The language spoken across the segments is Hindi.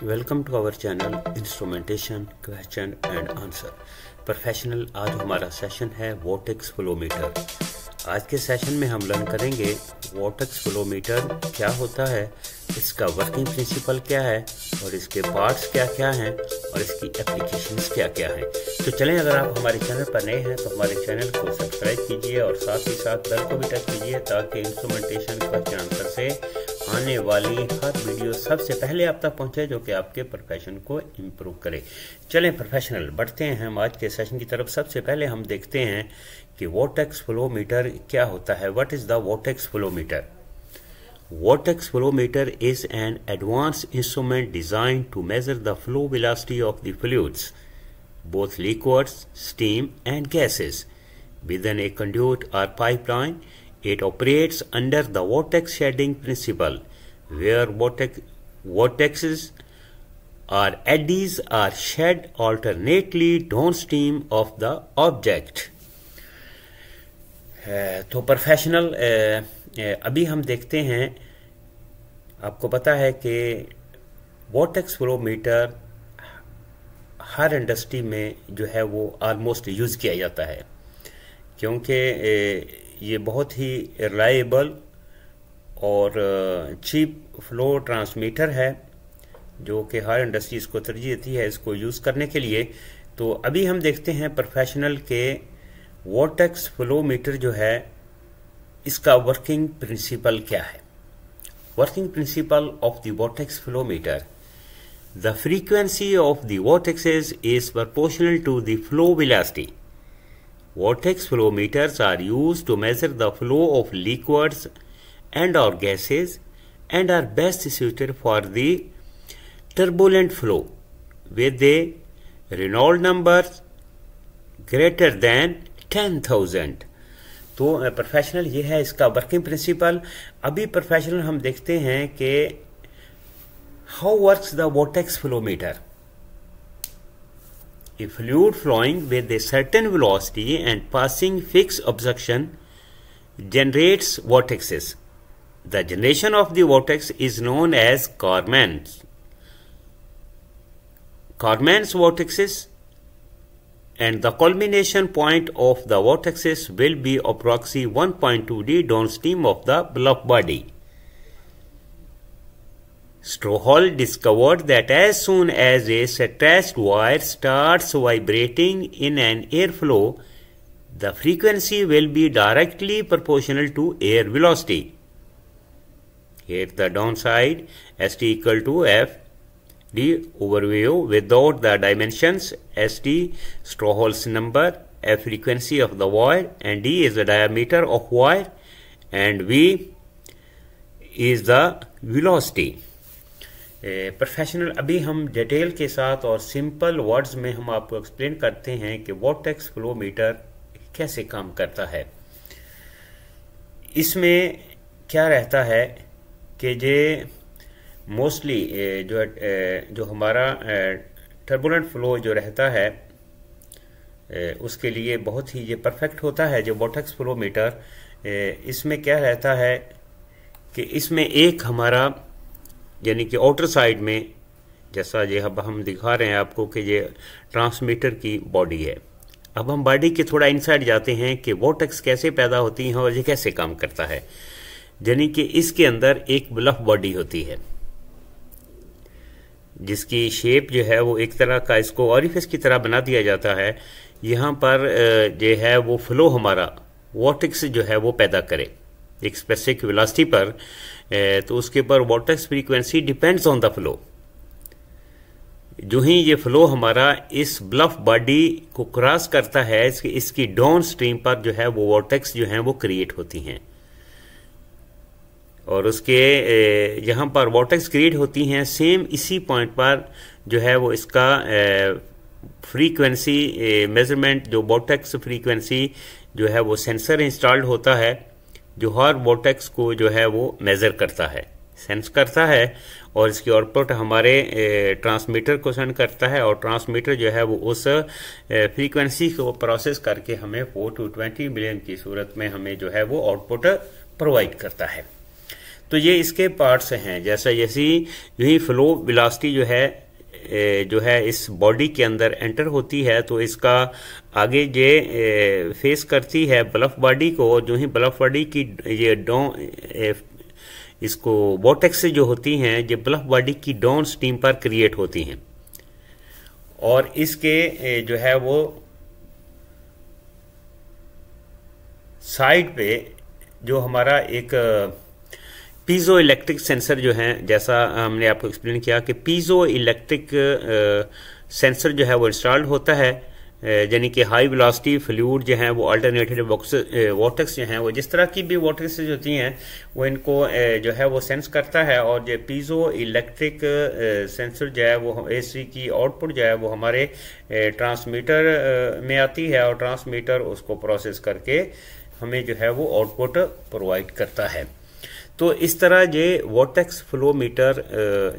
Welcome to our channel instrumentation question and answer professional. आज हमारा सेशन है वोर्टेक्स फ्लोमीटर। आज के सेशन में हम लर्न करेंगे वोर्टेक्स फ्लोमीटर क्या होता है, इसका वर्किंग प्रिंसिपल क्या है और इसके पार्ट्स क्या क्या हैं और इसकी एप्लीकेशंस क्या क्या हैं। तो चलें, अगर आप हमारे चैनल पर नए हैं तो हमारे चैनल को सब्सक्राइब कीजिए और साथ ही साथ बेल को भी टच कीजिए ताकि इंस्ट्रूमेंटेशन क्वेश्चन आंसर से आने वाली हर वीडियो सबसे पहले आप तक पहुंचे, जो कि आपके प्रोफेशन को इम्प्रूव करे। चलें प्रोफेशनल, बढ़ते हैं हम आज के सेशन की तरफ। सबसे पहले हम देखते हैं कि वोर्टेक्स फ्लोमीटर क्या होता है। What is the vortex flowmeter? Vortex flowmeter is an advanced instrument designed to measure the flow velocity of the fluids, both liquids, steam and gases, within a conduit or pipeline. It operates under the vortex shedding principle, where vortexes or eddies are shed alternately downstream of the object. तो प्रोफेशनल अभी हम देखते हैं, आपको पता है कि वोर्टेक्स फ्लोमीटर हर इंडस्ट्री में जो है वो ऑलमोस्ट यूज़ किया जाता है, क्योंकि ये बहुत ही रिलायबल और चीप फ्लो ट्रांसमीटर है, जो कि हर इंडस्ट्री इसको तरजीह देती है इसको यूज़ करने के लिए। तो अभी हम देखते हैं प्रोफेशनल के वोर्टेक्स फ्लोमीटर जो है इसका वर्किंग प्रिंसिपल क्या है। Working principle of the vortex flowmeter: the frequency of the vortexes is proportional to the flow velocity. Vortex flowmeters are used to measure the flow of liquids and or gases and are best suited for the turbulent flow with a Reynolds number greater than 10,000। तो प्रोफेशनल ये है इसका वर्किंग प्रिंसिपल। अभी प्रोफेशनल हम देखते हैं कि how works the vortex flowmeter. A fluid flowing with a certain velocity and passing fixed obstruction generates vortexes. The generation of the vortex is known as Kármán's vortexes, and the culmination point of the vortexes will be approximately 1.2 d downstream of the bluff body. Strouhal discovered that as soon as a stretched wire starts vibrating in an airflow, the frequency will be directly proportional to air velocity. Here the downside, St equal to F D overview without the dimensions. St Strouhal's number, F frequency of the wire, and D is the diameter of wire, and V is the velocity. Professional अभी हम डिटेल के साथ और सिंपल वर्ड्स में हम आपको एक्सप्लेन करते हैं कि वोर्टेक्स फ्लोमीटर कैसे काम करता है। इसमें क्या रहता है कि जे मोस्टली जो हमारा टर्बुलेंट फ्लो जो रहता है उसके लिए बहुत ही ये परफेक्ट होता है जो वोर्टेक्स फ्लोमीटर। इसमें क्या रहता है कि इसमें एक हमारा यानी कि आउटर साइड में, जैसा ये अब हम दिखा रहे हैं आपको कि ये ट्रांसमीटर की बॉडी है। अब हम बॉडी के थोड़ा इनसाइड जाते हैं कि वोर्टेक्स कैसे पैदा होती हैं और ये कैसे काम करता है। यानी कि इसके अंदर एक ब्लफ बॉडी होती है जिसकी शेप जो है वो एक तरह का, इसको ऑरिफिस की तरह बना दिया जाता है। यहाँ पर जो है वो फ्लो हमारा वोर्टेक्स जो है वो पैदा करे एक स्पेसिफिक वेलोसिटी पर, तो उसके ऊपर vortex frequency depends on the flow. जो ही ये फ्लो हमारा इस ब्लफ बॉडी को क्रॉस करता है, इसकी डाउन स्ट्रीम पर जो है वो वोर्टेक्स जो है वो क्रिएट होती हैं, और उसके यहाँ पर वोर्टेक्स क्रिएट होती हैं। सेम इसी पॉइंट पर जो है वो इसका फ्रीक्वेंसी मेजरमेंट, जो वोर्टेक्स फ्रीक्वेंसी जो है वो सेंसर इंस्टॉल्ड होता है, जो हर वोर्टेक्स को जो है वो मेज़र करता है, सेंस करता है, और इसकी आउटपुट हमारे ट्रांसमीटर को सेंड करता है, और ट्रांसमीटर जो है वो उस फ्रीक्वेंसी को प्रोसेस करके हमें 4 to 20 मिलियन की सूरत में हमें जो है वो आउटपुट प्रोवाइड करता है। तो ये इसके पार्ट्स हैं। जैसे यही फ्लो वेलोसिटी जो है इस बॉडी के अंदर एंटर होती है, तो इसका आगे ये फेस करती है बल्क बॉडी को, और जो ही बल्क बॉडी की ये इसको वोर्टेक्स जो होती हैं ये बल्क बॉडी की डाउन स्ट्रीम पर क्रिएट होती हैं, और इसके जो है वो साइड पे जो हमारा एक पीजो इलेक्ट्रिक सेंसर जो है, जैसा हमने आपको एक्सप्लेन किया कि पीजो इलेक्ट्रिक सेंसर जो है वो इंस्टॉल्ड होता है, यानी कि हाई वेलोसिटी फ्लूइड जो है वो अल्टरनेटिव वोर्टेक्स जो हैं वो जिस तरह की भी वोर्टेक्स होती हैं वो इनको जो है वो सेंस करता है, और जो पीजो इलेक्ट्रिक सेंसर जो है वो एसी की आउटपुट जो है वो हमारे ट्रांसमीटर में आती है, और ट्रांसमीटर उसको प्रोसेस करके हमें जो है वो आउटपुट प्रोवाइड करता है। तो इस तरह ये वोर्टेक्स फ्लो मीटर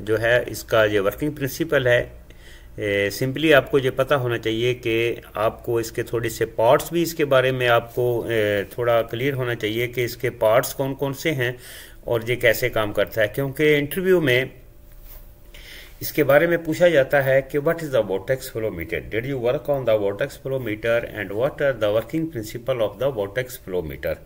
जो है इसका ये वर्किंग प्रिंसिपल है। सिंपली आपको ये पता होना चाहिए कि आपको इसके थोड़े से पार्ट्स भी इसके बारे में आपको थोड़ा क्लियर होना चाहिए कि इसके पार्ट्स कौन कौन से हैं और ये कैसे काम करता है, क्योंकि इंटरव्यू में इसके बारे में पूछा जाता है कि what is the vortex flow meter, did you work on the vortex flow meter and what are the working principle of the vortex flow meter.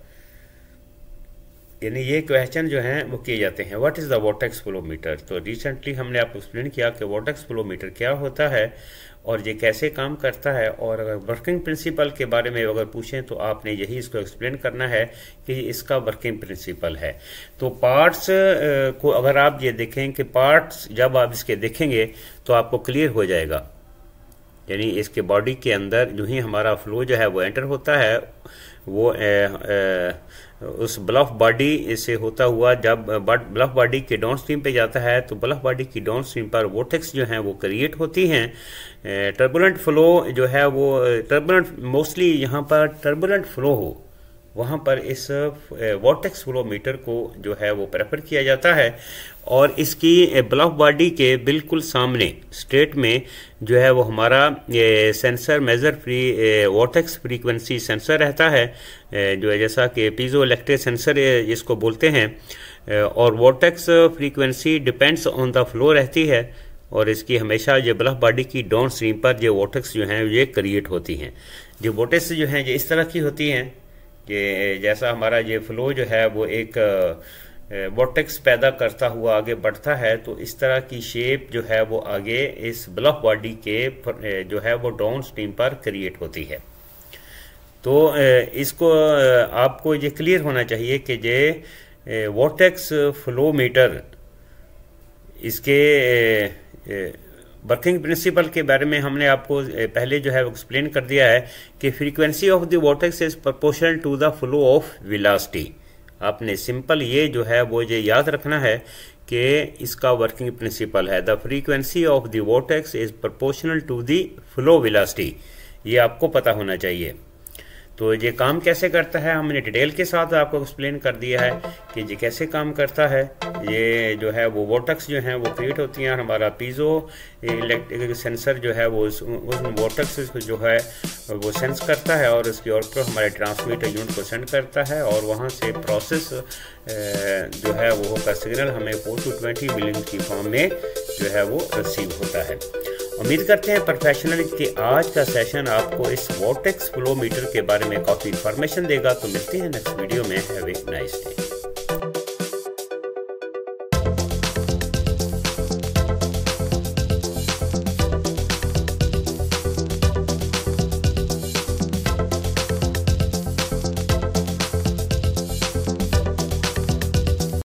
यानी ये क्वेश्चन जो हैं वो किए जाते हैं, what is the vortex flow meter. तो रिसेंटली हमने आपको एक्सप्लेन किया कि वोर्टेक्स फ्लो मीटर क्या होता है और ये कैसे काम करता है, और अगर वर्किंग प्रिंसिपल के बारे में अगर पूछें तो आपने यही इसको एक्सप्लेन करना है कि इसका वर्किंग प्रिंसिपल है। तो पार्ट्स को अगर आप ये देखें कि पार्ट्स जब आप इसके देखेंगे तो आपको क्लियर हो जाएगा, यानी इसके बॉडी के अंदर जो ही हमारा फ्लो जो है वो एंटर होता है वो उस ब्लफ बॉडी से होता हुआ जब ब्लफ बॉडी के डाउन स्ट्रीम पे जाता है तो ब्लफ बॉडी की डाउन स्ट्रीम पर वोर्टेक्स जो हैं वो क्रिएट होती हैं। टर्बुलेंट फ्लो जो है वो मोस्टली यहाँ पर टर्बुलेंट फ्लो हो वहाँ पर इस वोर्टेक्स फ्लो मीटर को जो है वो प्रेफर किया जाता है, और इसकी ब्लफ बॉडी के बिल्कुल सामने स्ट्रेट में जो है वो हमारा sensor measure free vortex frequency sensor रहता है, जो है जैसा कि पीजो इलेक्ट्रिक सेंसर जिसको बोलते हैं, और vortex frequency depends on the flow रहती है, और इसकी हमेशा ये ब्लफ बॉडी की डाउन स्ट्रीम पर ये वोर्टेक्स जो हैं ये क्रिएट होती हैं। जो वोर्टेक्स जो हैं ये इस तरह की होती हैं कि जैसा हमारा ये फ्लो जो है वो एक वोर्टेक्स पैदा करता हुआ आगे बढ़ता है, तो इस तरह की शेप जो है वो आगे इस ब्लफ बॉडी के जो है वो डाउन स्ट्रीम पर क्रिएट होती है। तो इसको आपको ये क्लियर होना चाहिए कि ये वोर्टेक्स फ्लो मीटर इसके वर्किंग प्रिंसिपल के बारे में हमने आपको पहले जो है एक्सप्लेन कर दिया है कि frequency of the vortex is proportional to the flow of velocity. आपने सिंपल ये जो है वो ये याद रखना है कि इसका वर्किंग प्रिंसिपल है the frequency of the vortex is proportional to the flow velocity, ये आपको पता होना चाहिए। तो ये काम कैसे करता है हमने डिटेल के साथ आपको एक्सप्लेन कर दिया है कि ये कैसे काम करता है। ये जो है वो वोर्टेक्स जो हैं वो क्रिएट होती हैं, हमारा पीजो इलेक्ट्रिक सेंसर जो है वो उस वोर्टेक्स को जो है वो सेंस करता है और उसकी आउटपुट हमारे ट्रांसमीटर यूनिट को सेंड करता है, और वहाँ से प्रोसेस जो है वो होकर सिग्नल हमें 4 to 20 मिलियन की फॉर्म में जो है वो रिसीव होता है। उम्मीद करते हैं प्रोफेशनल कि आज का सेशन आपको इस वोर्टेक्स फ्लो मीटर के बारे में काफ़ी इन्फॉर्मेशन देगा। तो मिलते हैं नेक्स्ट वीडियो में। Have a nice day.